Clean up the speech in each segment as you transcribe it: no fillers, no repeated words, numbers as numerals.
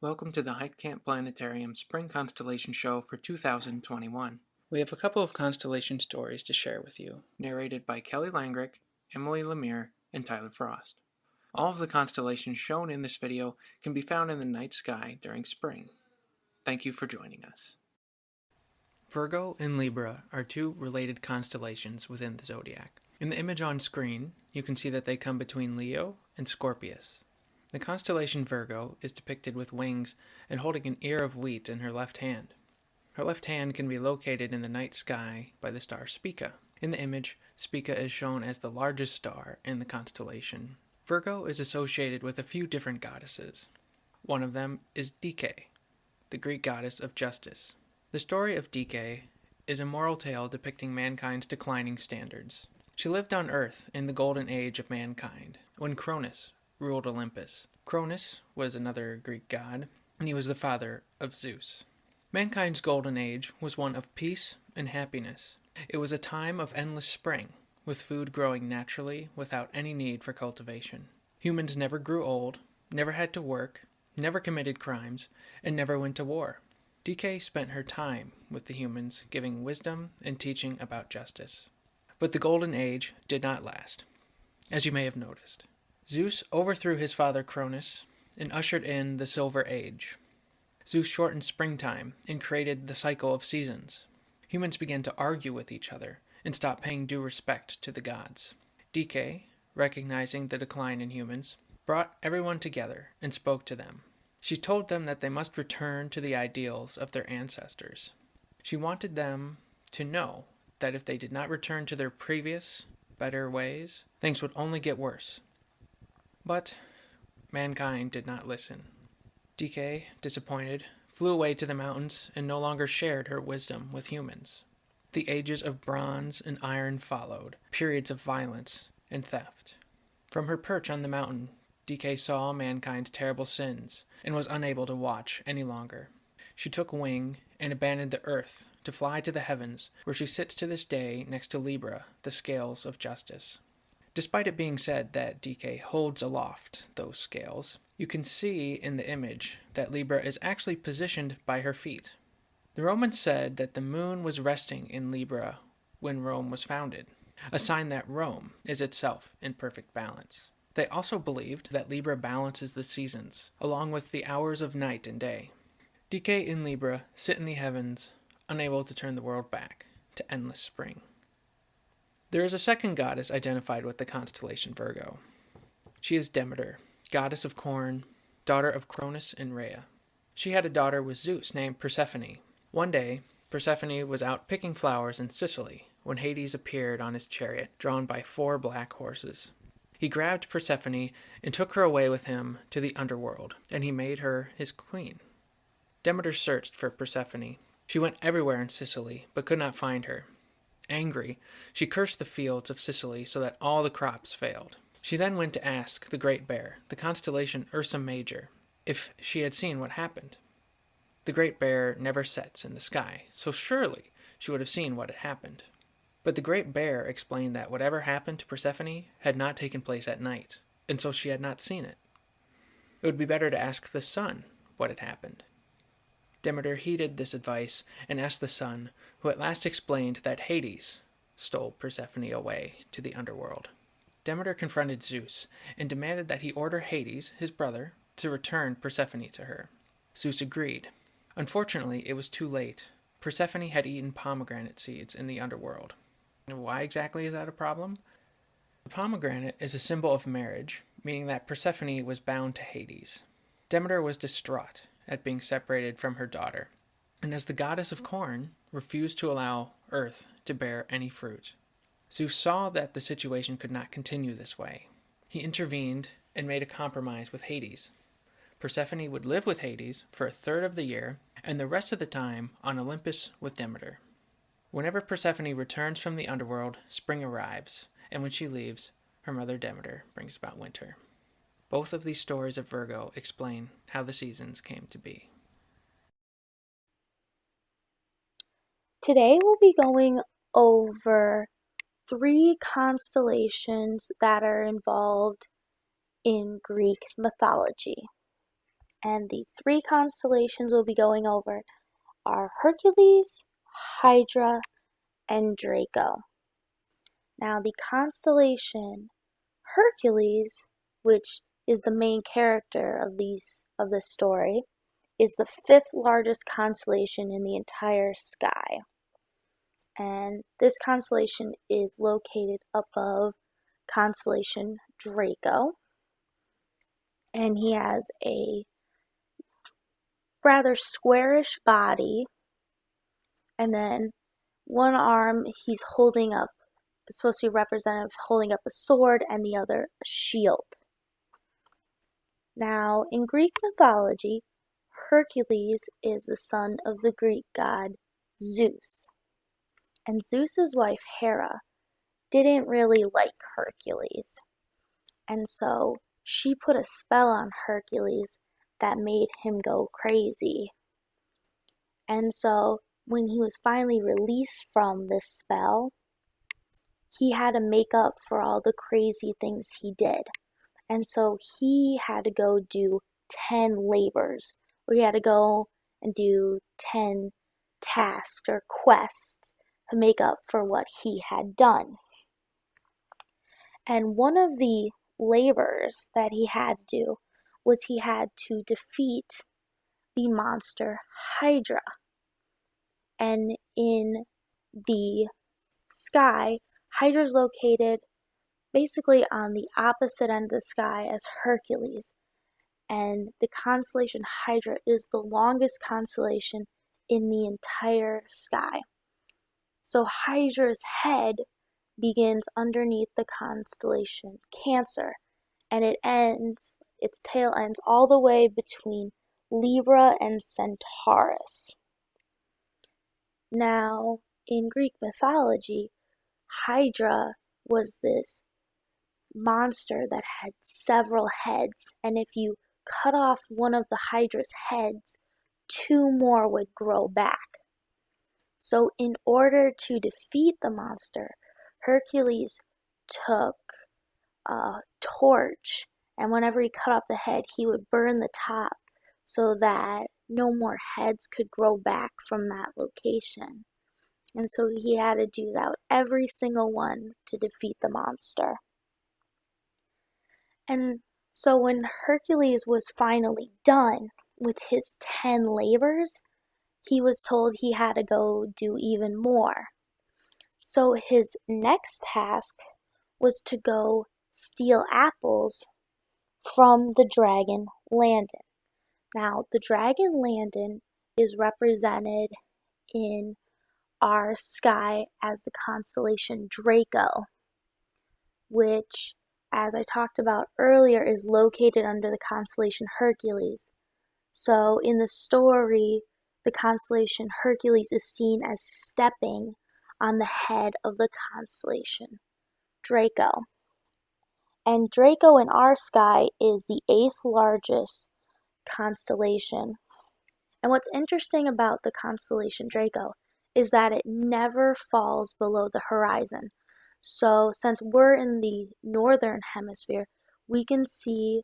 Welcome to the Heikamp Planetarium Spring Constellation Show for 2021. We have a couple of constellation stories to share with you, narrated by Kelly Langrick, Emily Lemire, and Tyler Frost. All of the constellations shown in this video can be found in the night sky during spring. Thank you for joining us. Virgo and Libra are two related constellations within the zodiac. In the image on screen, you can see that they come between Leo and Scorpius. The constellation Virgo is depicted with wings and holding an ear of wheat in her left hand. Her left hand can be located in the night sky by the star Spica. In the image, Spica is shown as the largest star in the constellation. Virgo is associated with a few different goddesses. One of them is Dike, the Greek goddess of justice. The story of Dike is a moral tale depicting mankind's declining standards. She lived on Earth in the golden age of mankind, when Cronus ruled Olympus. Cronus was another Greek god, and he was the father of Zeus. Mankind's golden age was one of peace and happiness. It was a time of endless spring, with food growing naturally without any need for cultivation. Humans never grew old, never had to work, never committed crimes, and never went to war. Dike spent her time with the humans, giving wisdom and teaching about justice. But the golden age did not last, as you may have noticed. Zeus overthrew his father Cronus and ushered in the Silver Age. Zeus shortened springtime and created the cycle of seasons. Humans began to argue with each other and stopped paying due respect to the gods. Dike, recognizing the decline in humans, brought everyone together and spoke to them. She told them that they must return to the ideals of their ancestors. She wanted them to know that if they did not return to their previous, better ways, things would only get worse. But mankind did not listen. Dike, disappointed, flew away to the mountains and no longer shared her wisdom with humans. The ages of bronze and iron followed, periods of violence and theft. From her perch on the mountain, Dike saw mankind's terrible sins and was unable to watch any longer. She took wing and abandoned the earth to fly to the heavens, where she sits to this day next to Libra, the scales of justice. Despite it being said that Dike holds aloft those scales, you can see in the image that Libra is actually positioned by her feet. The Romans said that the moon was resting in Libra when Rome was founded, a sign that Rome is itself in perfect balance. They also believed that Libra balances the seasons, along with the hours of night and day. Dike in Libra sit in the heavens, unable to turn the world back to endless spring. There is a second goddess identified with the constellation Virgo. She is Demeter, goddess of corn, daughter of Cronus and Rhea. She had a daughter with Zeus named Persephone. One day, Persephone was out picking flowers in Sicily when Hades appeared on his chariot, drawn by 4 black horses. He grabbed Persephone and took her away with him to the underworld, and he made her his queen. Demeter searched for Persephone. She went everywhere in Sicily, but could not find her. Angry, she cursed the fields of Sicily so that all the crops failed. She then went to ask the Great Bear, the constellation Ursa Major, if she had seen what happened. The Great Bear never sets in the sky, so surely she would have seen what had happened. But the Great Bear explained that whatever happened to Persephone had not taken place at night, and so she had not seen it. It would be better to ask the sun what had happened. Demeter heeded this advice and asked the sun, who at last explained that Hades stole Persephone away to the underworld. Demeter confronted Zeus and demanded that he order Hades, his brother, to return Persephone to her. Zeus agreed. Unfortunately, it was too late. Persephone had eaten pomegranate seeds in the underworld. Why exactly is that a problem? The pomegranate is a symbol of marriage, meaning that Persephone was bound to Hades. Demeter was distraught at being separated from her daughter, and as the goddess of corn, refused to allow earth to bear any fruit. Zeus saw that the situation could not continue this way. He intervened and made a compromise with Hades. Persephone would live with Hades for a third of the year, and the rest of the time on Olympus with Demeter. Whenever Persephone returns from the underworld, spring arrives, and when she leaves, her mother Demeter brings about winter. Both of these stories of Virgo explain how the seasons came to be. Today we'll be going over 3 constellations that are involved in Greek mythology. And the three constellations we'll be going over are Hercules, Hydra, and Draco. Now, the constellation Hercules, which is the main character of this story, is the fifth largest constellation in the entire sky. And this constellation is located above constellation Draco. And he has a rather squarish body, and then one arm he's holding up, it's supposed to be representative, holding up a sword, and the other a shield. Now, in Greek mythology, Hercules is the son of the Greek god Zeus. And Zeus's wife Hera didn't really like Hercules. And so she put a spell on Hercules that made him go crazy. And so when he was finally released from this spell, he had to make up for all the crazy things he did. And so he had to go do 10 labors, where he had to go and do 10 tasks or quests to make up for what he had done. And one of the labors that he had to do was he had to defeat the monster Hydra. And in the sky, Hydra is located basically on the opposite end of the sky as Hercules. And the constellation Hydra is the longest constellation in the entire sky. So Hydra's head begins underneath the constellation Cancer, and its tail ends all the way between Libra and Centaurus. Now, in Greek mythology, Hydra was this monster that had several heads, and if you cut off one of the Hydra's heads, 2 more would grow back. So in order to defeat the monster, Hercules took a torch, and whenever he cut off the head, he would burn the top so that no more heads could grow back from that location. And so he had to do that with every single one to defeat the monster. And so when Hercules was finally done with his 10 labors, he was told he had to go do even more. So his next task was to go steal apples from the dragon Landon. Now, the dragon Landon is represented in our sky as the constellation Draco, which, as I talked about earlier, is located under the constellation Hercules. So in the story, the constellation Hercules is seen as stepping on the head of the constellation Draco. And Draco in our sky is the 8th largest constellation. And what's interesting about the constellation Draco is that it never falls below the horizon. So since we're in the northern hemisphere, we can see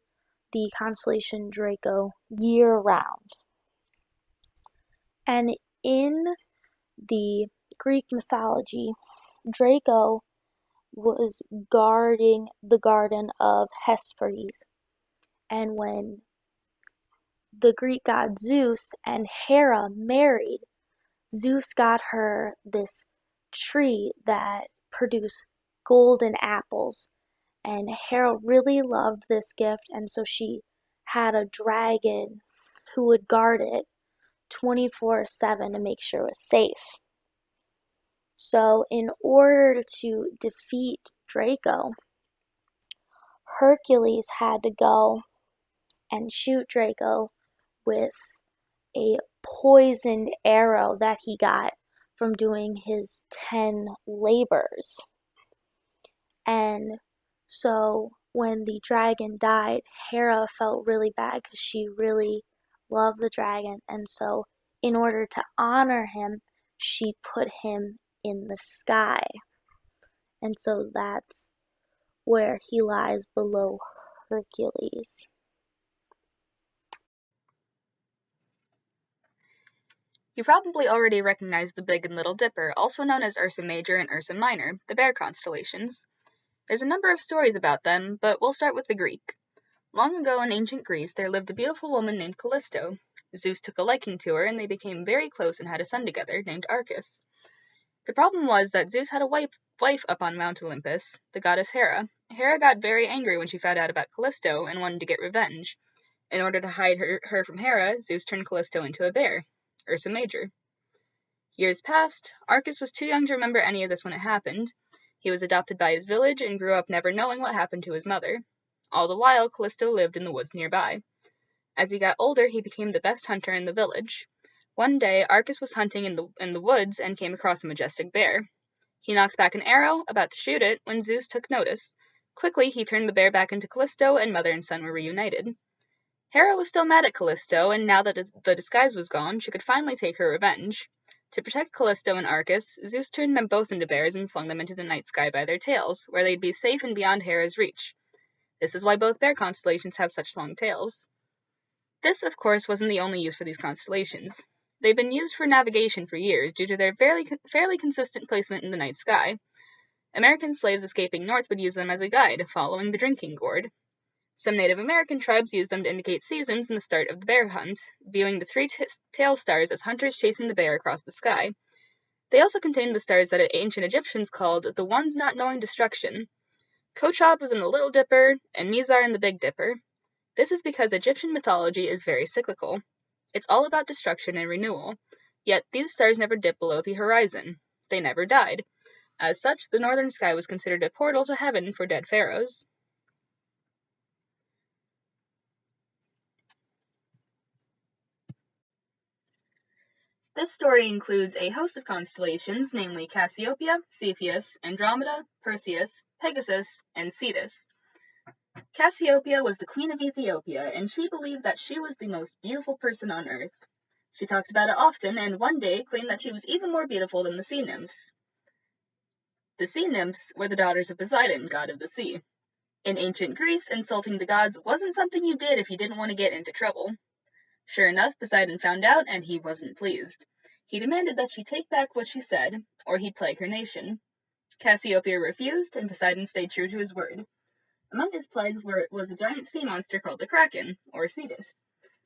the constellation Draco year-round. And in the Greek mythology, Draco was guarding the garden of Hesperides. And when the Greek god Zeus and Hera married, Zeus got her this tree that produced golden apples. And Hera really loved this gift, and so she had a dragon who would guard it 24/7 to make sure it was safe. So in order to defeat Draco, Hercules had to go and shoot Draco with a poisoned arrow that he got from doing his 10 labors. And so when the dragon died, Hera felt really bad because she really loved the dragon. And so in order to honor him, she put him in the sky. And so that's where he lies below Hercules. You probably already recognize the Big and Little Dipper, also known as Ursa Major and Ursa Minor, the bear constellations. There's a number of stories about them, but we'll start with the Greek. Long ago in ancient Greece, there lived a beautiful woman named Callisto. Zeus took a liking to her, and they became very close and had a son together, named Arcas. The problem was that Zeus had a wife up on Mount Olympus, the goddess Hera. Hera got very angry when she found out about Callisto and wanted to get revenge. In order to hide her from Hera, Zeus turned Callisto into a bear, Ursa Major. Years passed. Arcas was too young to remember any of this when it happened. He was adopted by his village and grew up never knowing what happened to his mother. All the while, Callisto lived in the woods nearby. As he got older, he became the best hunter in the village. One day, Arcas was hunting in the woods and came across a majestic bear. He knocked back an arrow, about to shoot it, when Zeus took notice. Quickly, he turned the bear back into Callisto, and mother and son were reunited. Hera was still mad at Callisto, and now that the disguise was gone, she could finally take her revenge. To protect Callisto and Arcas, Zeus turned them both into bears and flung them into the night sky by their tails, where they'd be safe and beyond Hera's reach. This is why both bear constellations have such long tails. This, of course, wasn't the only use for these constellations. They've been used for navigation for years due to their fairly consistent placement in the night sky. American slaves escaping north would use them as a guide, following the drinking gourd. Some Native American tribes used them to indicate seasons and the start of the bear hunt, viewing the three tail stars as hunters chasing the bear across the sky. They also contained the stars that ancient Egyptians called the ones not knowing destruction. Kochab was in the Little Dipper, and Mizar in the Big Dipper. This is because Egyptian mythology is very cyclical. It's all about destruction and renewal. Yet these stars never dipped below the horizon. They never died. As such, the northern sky was considered a portal to heaven for dead pharaohs. This story includes a host of constellations, namely Cassiopeia, Cepheus, Andromeda, Perseus, Pegasus, and Cetus. Cassiopeia was the queen of Ethiopia, and she believed that she was the most beautiful person on earth. She talked about it often, and one day claimed that she was even more beautiful than the sea nymphs. The sea nymphs were the daughters of Poseidon, god of the sea. In ancient Greece, insulting the gods wasn't something you did if you didn't want to get into trouble. Sure enough, Poseidon found out, and he wasn't pleased. He demanded that she take back what she said, or he'd plague her nation. Cassiopeia refused, and Poseidon stayed true to his word. Among his plagues was a giant sea monster called the Kraken, or Cetus.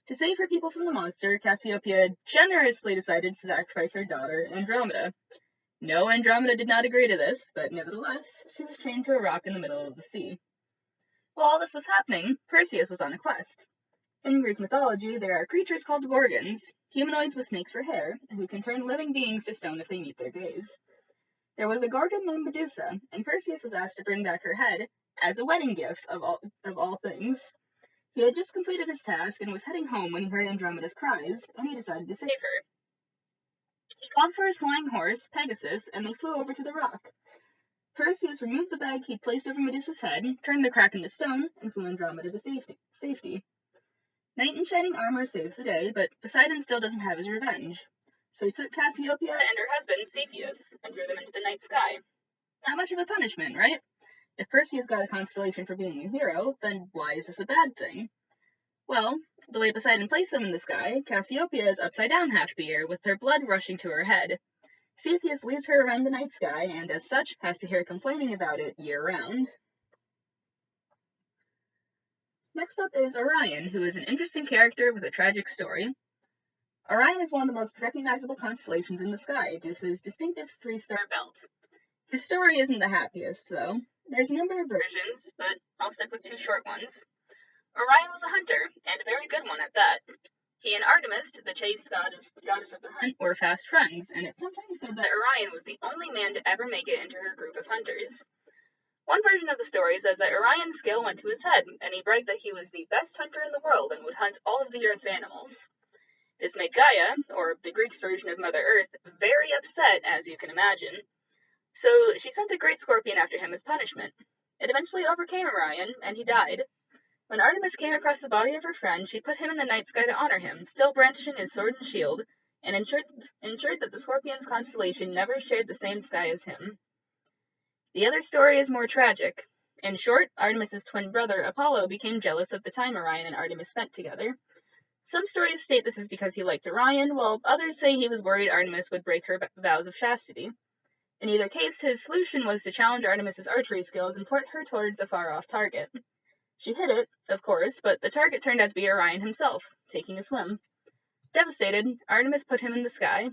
To save her people from the monster, Cassiopeia generously decided to sacrifice her daughter, Andromeda. No, Andromeda did not agree to this, but nevertheless, she was chained to a rock in the middle of the sea. While all this was happening, Perseus was on a quest. In Greek mythology, there are creatures called gorgons, humanoids with snakes for hair, who can turn living beings to stone if they meet their gaze. There was a gorgon named Medusa, and Perseus was asked to bring back her head as a wedding gift of all things. He had just completed his task and was heading home when he heard Andromeda's cries, and he decided to save her. He called for his flying horse, Pegasus, and they flew over to the rock. Perseus removed the bag he'd placed over Medusa's head, turned the Kraken to stone, and flew Andromeda to safety. Knight in shining armor saves the day, but Poseidon still doesn't have his revenge. So he took Cassiopeia and her husband, Cepheus, and threw them into the night sky. Not much of a punishment, right? If Perseus got a constellation for being a hero, then why is this a bad thing? Well, the way Poseidon placed them in the sky, Cassiopeia is upside down half the year, with her blood rushing to her head. Cepheus leads her around the night sky, and as such, has to hear complaining about it year-round. Next up is Orion, who is an interesting character with a tragic story. Orion is one of the most recognizable constellations in the sky due to his distinctive three-star belt. His story isn't the happiest, though. There's a number of versions, but I'll stick with two short ones. Orion was a hunter, and a very good one at that. He and Artemis, the chaste goddess of the hunt, were fast friends, and it's sometimes said that Orion was the only man to ever make it into her group of hunters. One version of the story says that Orion's skill went to his head, and he bragged that he was the best hunter in the world and would hunt all of the Earth's animals. This made Gaia, or the Greeks' version of Mother Earth, very upset, as you can imagine. So she sent a great scorpion after him as punishment. It eventually overcame Orion, and he died. When Artemis came across the body of her friend, she put him in the night sky to honor him, still brandishing his sword and shield, and ensured that the scorpion's constellation never shared the same sky as him. The other story is more tragic. In short, Artemis's twin brother, Apollo, became jealous of the time Orion and Artemis spent together. Some stories state this is because he liked Orion, while others say he was worried Artemis would break her vows of chastity. In either case, his solution was to challenge Artemis's archery skills and point her towards a far-off target. She hit it, of course, but the target turned out to be Orion himself, taking a swim. Devastated, Artemis put him in the sky,